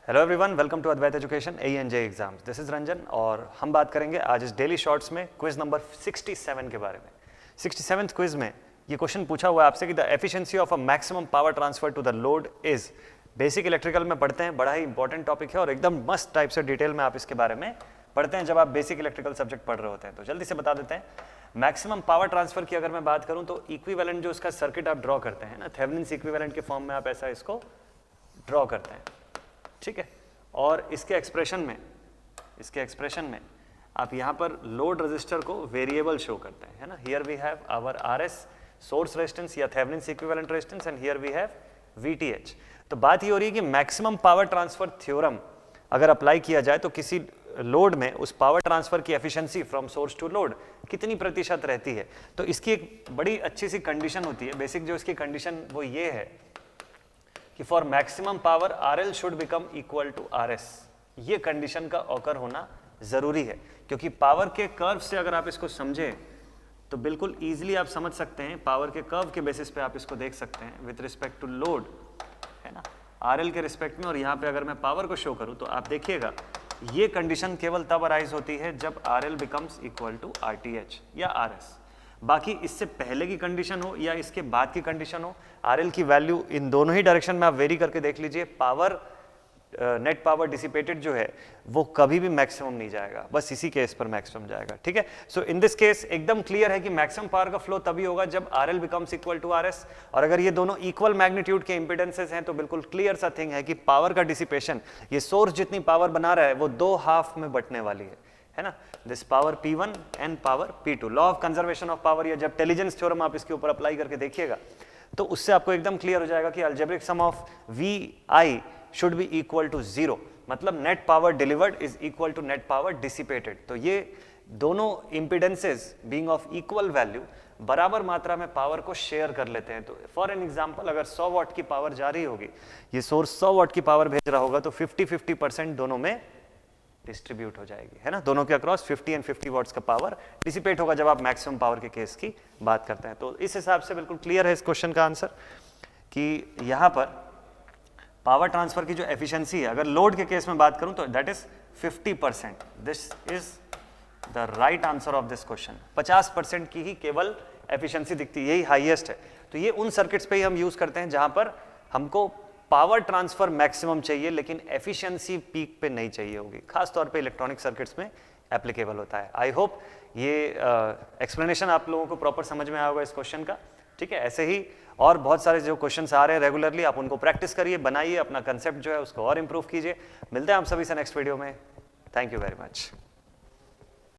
Hello everyone, welcome to Advait education ANJ exams. This is Ranjan और हम बात करेंगे आज इस डेली शॉर्ट्स में क्विज नंबर 67 के बारे में। 67th क्विज में ये क्वेश्चन पूछा हुआ है आपसे कि the efficiency of a maximum power transfer to the load is. Basic electrical में पढ़ते हैं, बड़ा ही इंपॉर्टेंट टॉपिक है और एकदम मस्त टाइप से डिटेल में आप इसके बारे में पढ़ते हैं जब आप बेसिक इलेक्ट्रिकल सब्जेक्ट पढ़ रहे होते हैं। तो जल्दी से बता देते हैं, मैक्सिमम पावर ट्रांसफर की अगर मैं बात करूं तो इक्विवेलेंट जो उसका सर्किट आप ड्रॉ करते हैं ना, थेवेनिन्स इक्विवेलेंट के फॉर्म में आप ऐसा इसको ड्रॉ करते हैं, ठीक है। और इसके एक्सप्रेशन में आप यहाँ पर लोड रेजिस्टर को वेरिएबल शो करते हैं, है ना। Here we have our RS source resistance या Thevenin's equivalent resistance and here we have VTH। तो बात ये हो रही है कि मैक्सिमम पावर ट्रांसफर थ्योरम अगर अप्लाई किया जाए तो किसी लोड में उस पावर ट्रांसफर की efficiency from source to load कितनी प्रतिशत रहती है। तो इसकी एक बड़ी अच्छी सी कंडीशन होती है। बेसिक जो इसकी कंडीशन वो ये है कि for maximum power RL should become equal to RS। ये कंडीशन का ऑकर होना जरूरी है, क्योंकि पावर के कर्व से अगर आप इसको समझें तो बिल्कुल इजीली आप समझ सकते हैं। पावर के कर्व के बेसिस पे आप इसको देख सकते हैं विथ रिस्पेक्ट टू लोड, है ना, RL के रिस्पेक्ट में। और यहाँ पे अगर मैं पावर को शो करूँ तो आप देखिएगा ये कंडीशन केवल तब अराइज होती है जब RL becomes equal to RTH या RS। बाकी इससे पहले की कंडीशन हो या इसके बाद की कंडीशन हो, RL की वैल्यू इन दोनों ही डायरेक्शन में आप वेरी करके देख लीजिए। पावर नेट पावर डिसिपेटेड जो है वो कभी भी मैक्सिमम नहीं जाएगा, बस इसी केस पर मैक्सिमम जाएगा, ठीक है। सो इन दिस केस एकदम क्लियर है कि मैक्सिमम पावर का फ्लो तभी होगा जब RL becomes equal to RS। और अगर ये दोनों इक्वल मैग्नीट्यूड के इंपिडेंसेस हैं तो बिल्कुल क्लियर सा थिंग है कि पावर का डिसिपेशन, ये सोर्स जितनी पावर बना रहा है वो दो हाफ में बंटने वाली है ना। This power P1 and power P2। Law of conservation of power या जब टेलिजेंस थ्योरम आप इसके ऊपर अप्लाई करके देखिएगा तो उससे आपको एकदम क्लियर हो जाएगा कि algebraic sum of VI should be equal to 0, मतलब net power delivered is equal to net power dissipated. तो ये दोनों impedances being of equal value बराबर मात्रा में पावर को शेयर कर लेते हैं। तो फॉर एन एग्जांपल, अगर 100 वाट की पावर जा रही होगी, ये सोर्स 100 वाट की पावर भेज रहा होगा तो 50-50% दोनों में डिस्ट्रीब्यूट हो जाएगी, है ना। दोनों के अक्रॉस 50 एंड 50 वॉट्स का पावर डिसिपेट होगा जब आप मैक्सिमम पावर के केस की बात करते हैं। तो इस हिसाब से बिल्कुल क्लियर है इस क्वेश्चन का आंसर कि यहाँ पर पावर ट्रांसफर की जो एफिशिएंसी है, अगर लोड के केस में बात करूं तो that is 50%। This is the right answer of this question. 50% की ही केवल एफिशिएंसी दिखती है, यही हाईएस्ट है। तो ये उन सर्किट्स पे ही हम यूज करते हैं जहां पर हमको पावर ट्रांसफर मैक्सिमम चाहिए लेकिन एफिशिएंसी पीक पे नहीं चाहिए होगी। खास तौर पे इलेक्ट्रॉनिक सर्किट्स में एप्लीकेबल होता है। आई होप ये एक्सप्लेनेशन आप लोगों को प्रॉपर समझ में आया होगा इस क्वेश्चन का, ठीक है। ऐसे ही और बहुत सारे जो क्वेश्चंस आ रहे हैं रेगुलरली, आप उनको प्रैक्टिस करिए, बनाइए, अपना कंसेप्ट जो है उसको और इंप्रूव कीजिए। मिलते हैं आप सभी से नेक्स्ट वीडियो में। Thank you very much.